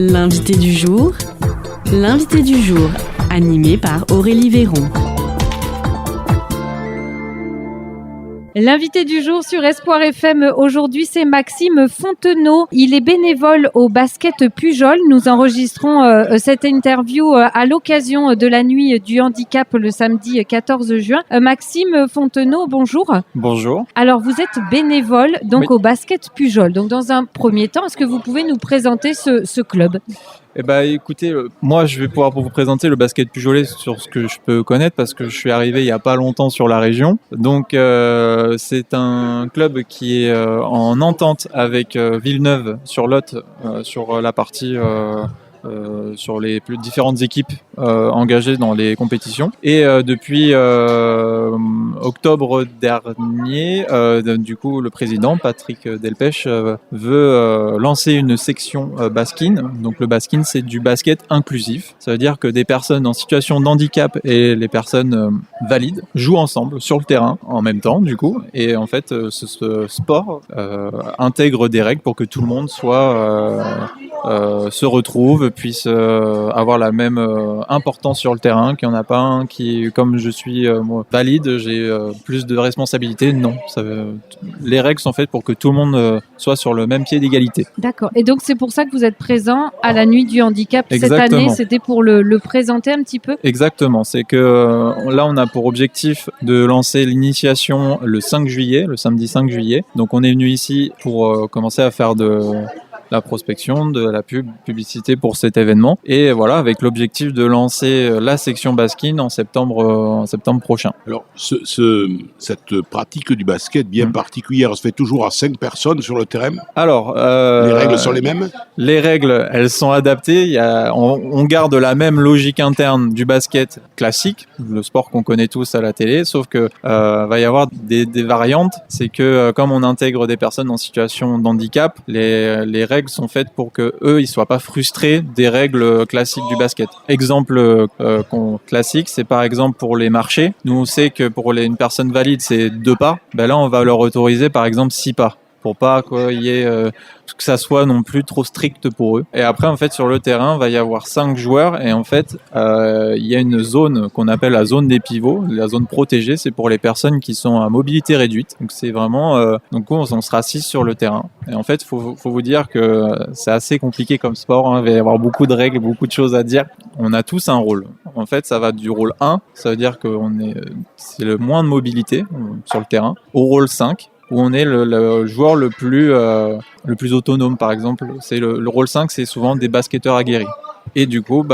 L'invité du jour, animé par Aurélie Véron. L'invité du jour sur Espoir FM aujourd'hui, c'est Maxime Fontenot. Il est bénévole au basket Pujol. Nous enregistrons cette interview à l'occasion de la nuit du handicap le samedi 14 juin. Maxime Fontenot, bonjour. Bonjour. Alors, vous êtes bénévole donc au basket Pujol. Donc, dans un premier temps, est-ce que vous pouvez nous présenter ce club ? Eh ben, écoutez, moi je vais pouvoir vous présenter le basket pujolais sur ce que je peux connaître parce que je suis arrivé il y a pas longtemps sur la région. Donc c'est un club qui est en entente avec Villeneuve-sur-Lot sur la partie sur les plus différentes équipes engagées dans les compétitions. Et depuis octobre dernier, du coup, le président, Patrick Delpech, veut lancer une section baskin. Donc le baskin, c'est du basket inclusif. Ça veut dire que des personnes en situation de handicap et les personnes valides jouent ensemble sur le terrain en même temps, du coup. Et en fait, ce sport intègre des règles pour que tout le monde se retrouve, puisse avoir la même importance sur le terrain, qu'il n'y en a pas un qui, comme je suis moi, valide, j'ai plus de responsabilités. Non, les règles sont faites pour que tout le monde soit sur le même pied d'égalité. D'accord. Et donc c'est pour ça que vous êtes présent à la nuit du handicap. Exactement. Cette année, c'était pour le présenter un petit peu. Exactement. C'est que là, on a pour objectif de lancer l'initiation le 5 juillet, le samedi 5 juillet. Donc on est venu ici pour commencer à faire de la prospection, de la publicité pour cet événement. Et voilà, avec l'objectif de lancer la section baskin en septembre prochain. Alors, cette pratique du basket bien particulière se fait toujours à 5 personnes sur le terrain. Alors, les règles sont les mêmes ? Les règles, elles sont adaptées. On garde la même logique interne du basket classique, le sport qu'on connaît tous à la télé, sauf que va y avoir des variantes. C'est que comme on intègre des personnes en situation d'handicap, les règles sont faites pour que eux ils soient pas frustrés des règles classiques du basket. Exemple classique, c'est par exemple pour les marchés. Nous on sait que pour une personne valide c'est 2 pas. Ben là on va leur autoriser par exemple 6 pas pour pas qu'il y ait que ça soit non plus trop strict pour eux. Et après en fait sur le terrain va y avoir 5 joueurs et en fait il y a une zone qu'on appelle la zone des pivots, la zone protégée, c'est pour les personnes qui sont à mobilité réduite. Donc c'est vraiment donc on sera 6 sur le terrain. Et en fait faut vous dire que c'est assez compliqué comme sport, hein. Il va y avoir beaucoup de règles, beaucoup de choses à dire. On a tous un rôle. En fait ça va du rôle 1, ça veut dire que c'est le moins de mobilité sur le terrain, au rôle 5 où on est le joueur le plus autonome, par exemple. C'est le rôle 5, c'est souvent des basketteurs aguerris. Et du coup,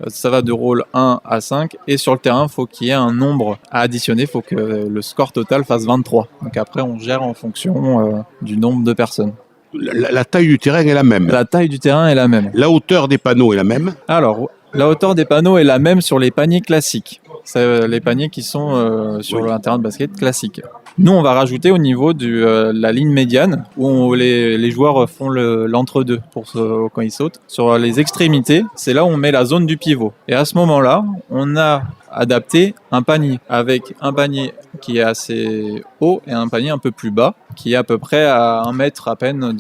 ça va de rôle 1 à 5. Et sur le terrain, il faut qu'il y ait un nombre à additionner. Il faut que le score total fasse 23. Donc après, on gère en fonction du nombre de personnes. La taille du terrain est la même. La taille du terrain est la même. La hauteur des panneaux est la même. Alors, la hauteur des panneaux est la même sur les paniers classiques. C'est les paniers qui sont sur un terrain de basket classique. Nous, on va rajouter au niveau de la ligne médiane où les joueurs font l'entre-deux quand ils sautent. Sur les extrémités, c'est là où on met la zone du pivot. Et à ce moment-là, on a adapté un panier avec un panier qui est assez haut et un panier un peu plus bas qui est à peu près à 1 mètre à peine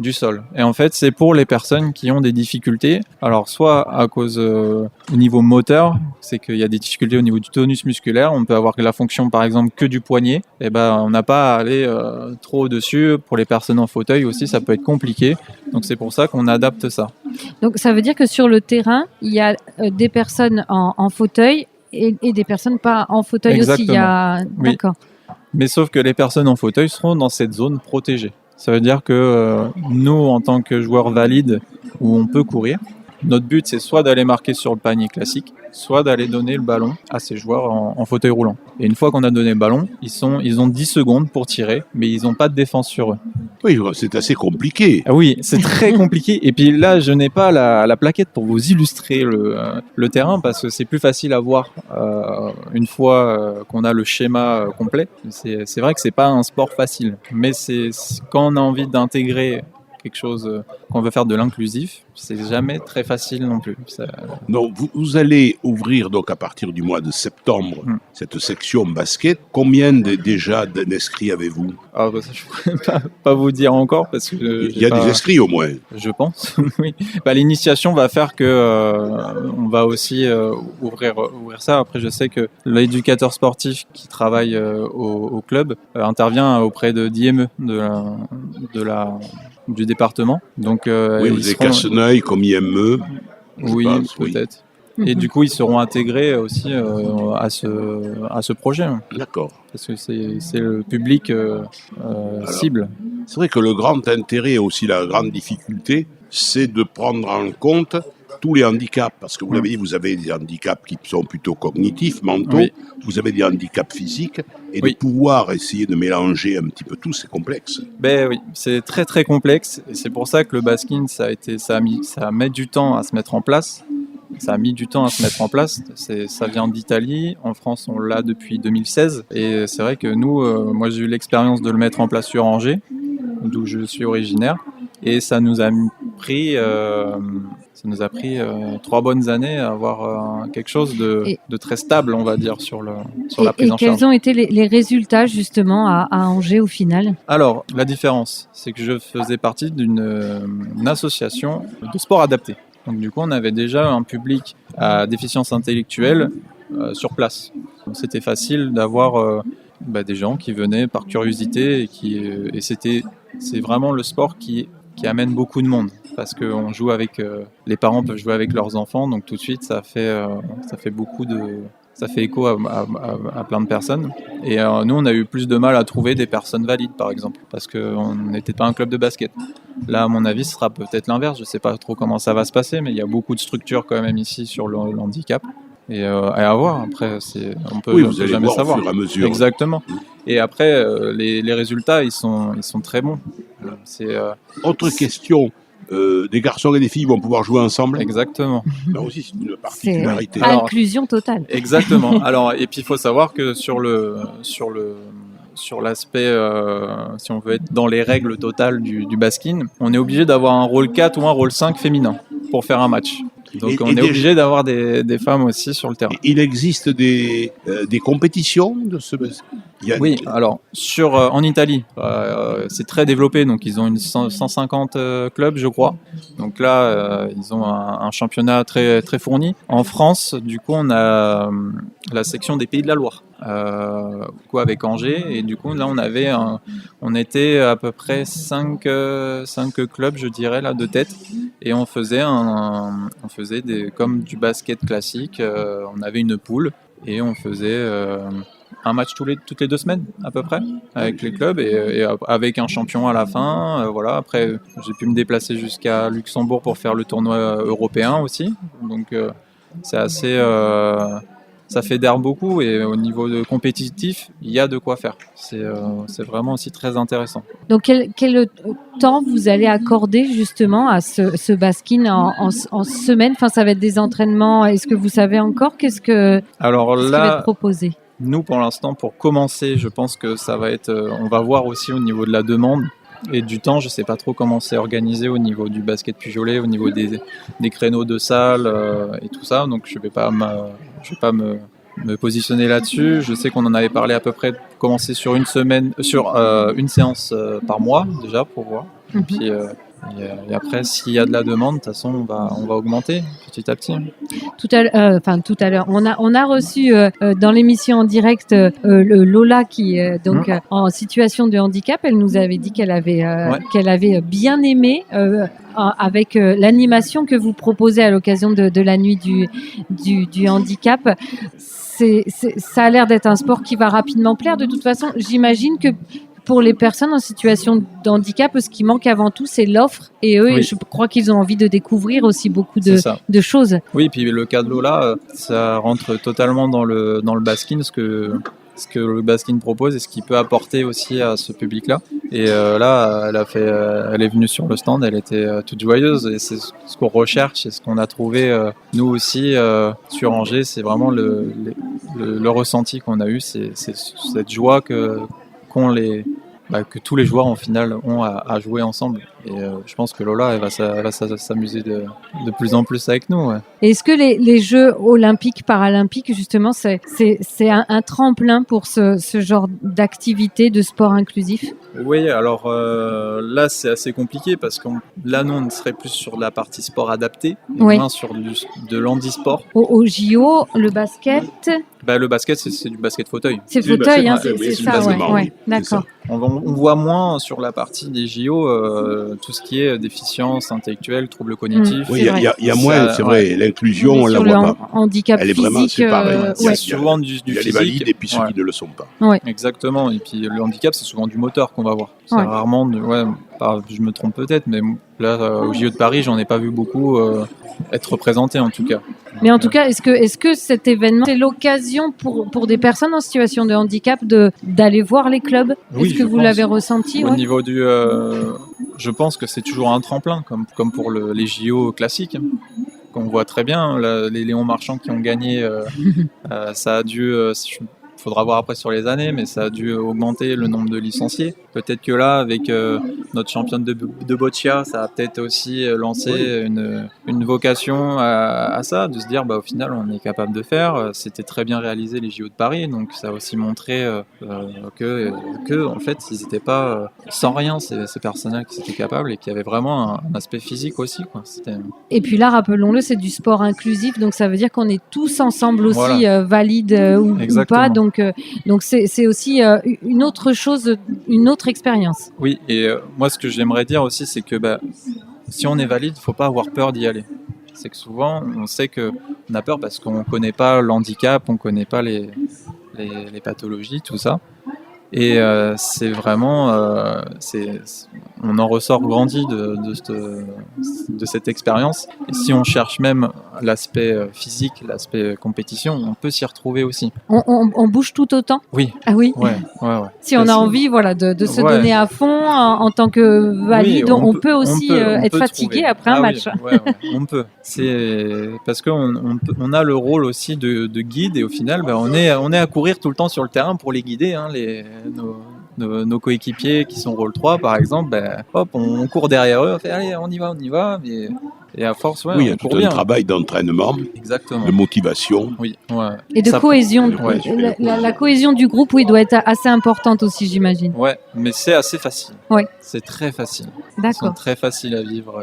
du sol. Et en fait, c'est pour les personnes qui ont des difficultés. Alors, soit à cause au niveau moteur, c'est qu'il y a des difficultés au niveau du tonus musculaire. On peut avoir la fonction, par exemple, que du poignet. Et on n'a pas à aller trop au-dessus. Pour les personnes en fauteuil aussi, ça peut être compliqué. Donc, c'est pour ça qu'on adapte ça. Donc, ça veut dire que sur le terrain, il y a des personnes en fauteuil et des personnes pas en fauteuil. Exactement. Aussi. D'accord. Oui. Mais sauf que les personnes en fauteuil seront dans cette zone protégée. Ça veut dire que nous, en tant que joueurs valides, où on peut courir, notre but, c'est soit d'aller marquer sur le panier classique, soit d'aller donner le ballon à ces joueurs en fauteuil roulant. Et une fois qu'on a donné le ballon, ils ont 10 secondes pour tirer, mais ils n'ont pas de défense sur eux. Oui, c'est assez compliqué. Ah oui, c'est très compliqué. Et puis là, je n'ai pas la plaquette pour vous illustrer le terrain parce que c'est plus facile à voir une fois qu'on a le schéma complet. C'est vrai que c'est pas un sport facile, mais c'est quand on a envie d'intégrer quelque chose quand on veut faire de l'inclusif, c'est jamais très facile non plus. Donc, vous allez ouvrir donc à partir du mois de septembre cette section basket. Combien déjà d'inscrits avez-vous? Ça, je ne pourrais pas vous dire encore parce que il y a des inscrits au moins. Je pense, oui. L'initiation va faire que on va aussi ouvrir ça. Après, je sais que l'éducateur sportif qui travaille au club intervient auprès de d'IME du département. Donc, oui, vous avez Casseneuil comme IME. Oui, peut-être. Oui. Et du coup, ils seront intégrés aussi à ce projet. D'accord. Parce que c'est le public cible. C'est vrai que le grand intérêt et aussi la grande difficulté, c'est de prendre en compte tous les handicaps. Parce que vous l'avez dit, vous avez des handicaps qui sont plutôt cognitifs, mentaux. Oui. Vous avez des handicaps physiques. Et de pouvoir essayer de mélanger un petit peu tout, c'est complexe. Ben oui, c'est très très complexe. Et c'est pour ça que le basking, ça a mis du temps à se mettre en place. Ça a mis du temps à se mettre en place. Ça vient d'Italie. En France, on l'a depuis 2016. Et c'est vrai que nous, moi, j'ai eu l'expérience de le mettre en place sur Angers, d'où je suis originaire. Et ça nous a pris 3 bonnes années à avoir quelque chose de très stable, on va dire, sur la prise en charge. Et quels ont été les résultats, justement, à Angers, au final? Alors, la différence, c'est que je faisais partie d'une association de sport adapté. Donc, du coup, on avait déjà un public à déficience intellectuelle sur place. Donc, c'était facile d'avoir des gens qui venaient par curiosité et c'est vraiment le sport qui amène beaucoup de monde. Parce que les parents peuvent jouer avec leurs enfants, donc tout de suite ça fait écho à plein de personnes. Et nous, on a eu plus de mal à trouver des personnes valides, par exemple, parce qu'on n'était pas un club de basket. Là, à mon avis, ce sera peut-être l'inverse. Je ne sais pas trop comment ça va se passer, mais il y a beaucoup de structures quand même ici sur le handicap. Et à voir. Après, on peut jamais savoir. Au fur et à mesure. Exactement. Et après, les résultats, ils sont très bons. Autre question. Des garçons et des filles vont pouvoir jouer ensemble. Exactement. Là aussi, c'est une particularité. C'est inclusion totale. Exactement. Alors, et puis il faut savoir que sur l'aspect, si on veut être dans les règles totales du basking, on est obligé d'avoir un rôle 4 ou un rôle 5 féminin pour faire un match. Donc on est obligé d'avoir des femmes aussi sur le terrain. Il existe des compétitions de ce basket? Oui, alors en Italie, c'est très développé, donc ils ont 150 clubs, je crois. Donc là, ils ont un championnat très très fourni. En France, du coup, on a la section des Pays de la Loire, avec Angers, et du coup là, on était à peu près 5 clubs, je dirais là, de tête, et on faisait comme du basket classique. On avait une poule et on faisait un match toutes les 2 semaines à peu près avec les clubs et avec un champion à la fin. Voilà. Après, j'ai pu me déplacer jusqu'à Luxembourg pour faire le tournoi européen aussi. Donc c'est assez, ça fédère beaucoup et au niveau de compétitif, il y a de quoi faire. C'est vraiment aussi très intéressant. Donc quel temps vous allez accorder justement à ce basking en semaine? Enfin, ça va être des entraînements. Est-ce que vous savez encore qu'est-ce qui va être proposé? Nous, pour l'instant, pour commencer, je pense que ça va être... on va voir aussi au niveau de la demande et du temps. Je ne sais pas trop comment c'est organisé au niveau du basket Pujolet, au niveau des créneaux de salle et tout ça. Donc, je ne vais pas me positionner là-dessus. Je sais qu'on en avait parlé à peu près de commencer sur une séance par mois, déjà, pour voir. Et puis... Et après, s'il y a de la demande, de toute façon, on va augmenter petit à petit. Tout à l'heure, on a reçu dans l'émission en direct Lola qui est en situation de handicap. Elle nous avait dit qu'elle avait bien aimé avec l'animation que vous proposez à l'occasion de la nuit du handicap. Ça a l'air d'être un sport qui va rapidement plaire. De toute façon, j'imagine que pour les personnes en situation de handicap, ce qui manque avant tout, c'est l'offre. Et eux, je crois qu'ils ont envie de découvrir aussi beaucoup de choses. Oui, puis le cas de Lola, ça rentre totalement dans le basking, ce que le basking propose et ce qu'il peut apporter aussi à ce public-là. Et là, elle est venue sur le stand, elle était toute joyeuse. Et c'est ce qu'on recherche et ce qu'on a trouvé, nous aussi, sur Angers. C'est vraiment le ressenti qu'on a eu, c'est cette joie qu'ont que tous les joueurs en finale ont à jouer ensemble. Et je pense que Lola, elle va s'amuser de plus en plus avec nous. Ouais. Et est-ce que les Jeux olympiques, paralympiques, justement, c'est un tremplin pour ce genre d'activité, de sport inclusif? Oui, alors là, c'est assez compliqué parce que là, nous, on serait plus sur la partie sport adapté, et moins sur de l'handisport. Au JO, le basket... Le basket, c'est du basket fauteuil. C'est fauteuil, c'est ça, ouais. D'accord. On voit moins sur la partie des JO tout ce qui est déficience intellectuelle, troubles cognitifs. Oui, il y a moins, c'est vrai. L'inclusion, on la voit pas. Handicap elle est physique, vraiment, c'est pareil. Il y a souvent du physique. Il y a les valides et puis ceux qui ne le sont pas. Ouais. Exactement. Et puis le handicap, c'est souvent du moteur qu'on va voir. C'est rarement, je me trompe peut-être, mais là, au JO de Paris, j'en ai pas vu beaucoup être représentés en tout cas. Mais en tout cas, est-ce que cet événement, c'est l'occasion pour des personnes en situation de handicap d'aller voir les clubs? Est-ce que vous l'avez ressenti? Au niveau du... je pense que c'est toujours un tremplin, comme pour les JO classiques. On voit très bien, les Léon Marchand qui ont gagné, ça a dû... faudra voir après sur les années, mais ça a dû augmenter le nombre de licenciés. Peut-être que là, avec notre championne de boccia, ça a peut-être aussi lancé une vocation à ça, de se dire au final on est capable de faire. C'était très bien réalisé les JO de Paris, donc ça a aussi montré que en fait ils n'étaient pas sans rien ces personnels qui étaient capables et qui avaient vraiment un aspect physique aussi, quoi. Et puis là, rappelons-le, c'est du sport inclusif, donc ça veut dire qu'on est tous ensemble aussi, valides ou pas. Donc c'est aussi une autre chose, une autre expérience. Oui, et moi ce que j'aimerais dire aussi, c'est que si on est valide, il ne faut pas avoir peur d'y aller. C'est que souvent, on sait qu'on a peur parce qu'on ne connaît pas l'handicap, on ne connaît pas les pathologies, tout ça. Et c'est vraiment, on en ressort grandi de cette expérience. Et si on cherche même l'aspect physique, l'aspect compétition, on peut s'y retrouver aussi. On bouge tout autant? Oui. Ah oui. Ouais. Si on a envie, de se donner à fond en tant que valide, on peut aussi être fatigué après un match. Oui, on peut. C'est parce qu'on a le rôle aussi de guide et au final, on est à courir tout le temps sur le terrain pour les guider, hein, nos coéquipiers qui sont rôle 3 par exemple, on court derrière eux, on fait allez on y va, et à force il y a tout un travail d'entraînement, exactement, de motivation, et de cohésion. La cohésion du groupe, doit être assez importante aussi, j'imagine. Ouais, mais c'est assez facile. C'est très facile. D'accord. C'est très facile à vivre.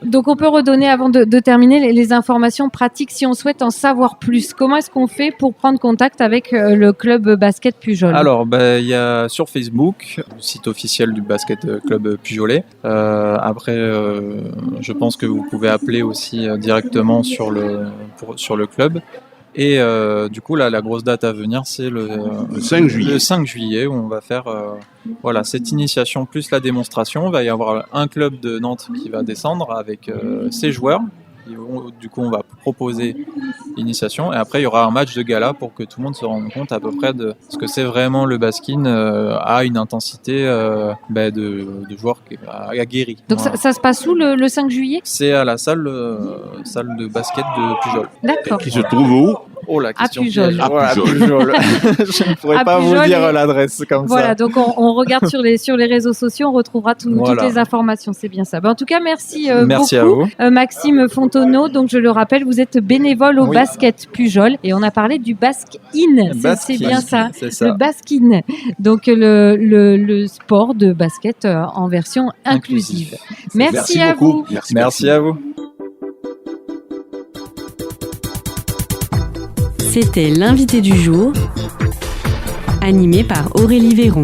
Donc on peut redonner avant de terminer les informations pratiques si on souhaite en savoir plus. Comment est-ce qu'on fait pour prendre contact avec le club basket Pujol? Alors il y a sur Facebook le site officiel du basket club Pujolet. Après je pense que vous pouvez appeler aussi directement sur le club. Et du coup, là, la grosse date à venir, c'est le 5 juillet. Le 5 juillet, où on va faire cette initiation plus la démonstration. Il va y avoir un club de Nantes qui va descendre avec ses joueurs. Du coup, on va proposer l'initiation. Et après, il y aura un match de gala pour que tout le monde se rende compte à peu près de ce que c'est vraiment le baskin à une intensité de joueurs aguerris. Donc ça se passe où le 5 juillet? C'est à la salle de basket de Pujol. D'accord. Qui se trouve où? Oh, la question. À Pujol. À Pujol. Je ne pourrais pas vous dire l'adresse comme ça. Voilà, donc on regarde sur les réseaux sociaux, on retrouvera toutes les informations, c'est bien ça. En tout cas, merci beaucoup. À vous. Maxime Fontenot, donc je le rappelle, vous êtes bénévole au basket Pujol et on a parlé du baskin. C'est bien ça, le baskin. Donc le sport de basket en version inclusive. Merci à vous. Merci à vous. C'était l'invité du jour, animé par Aurélie Véron.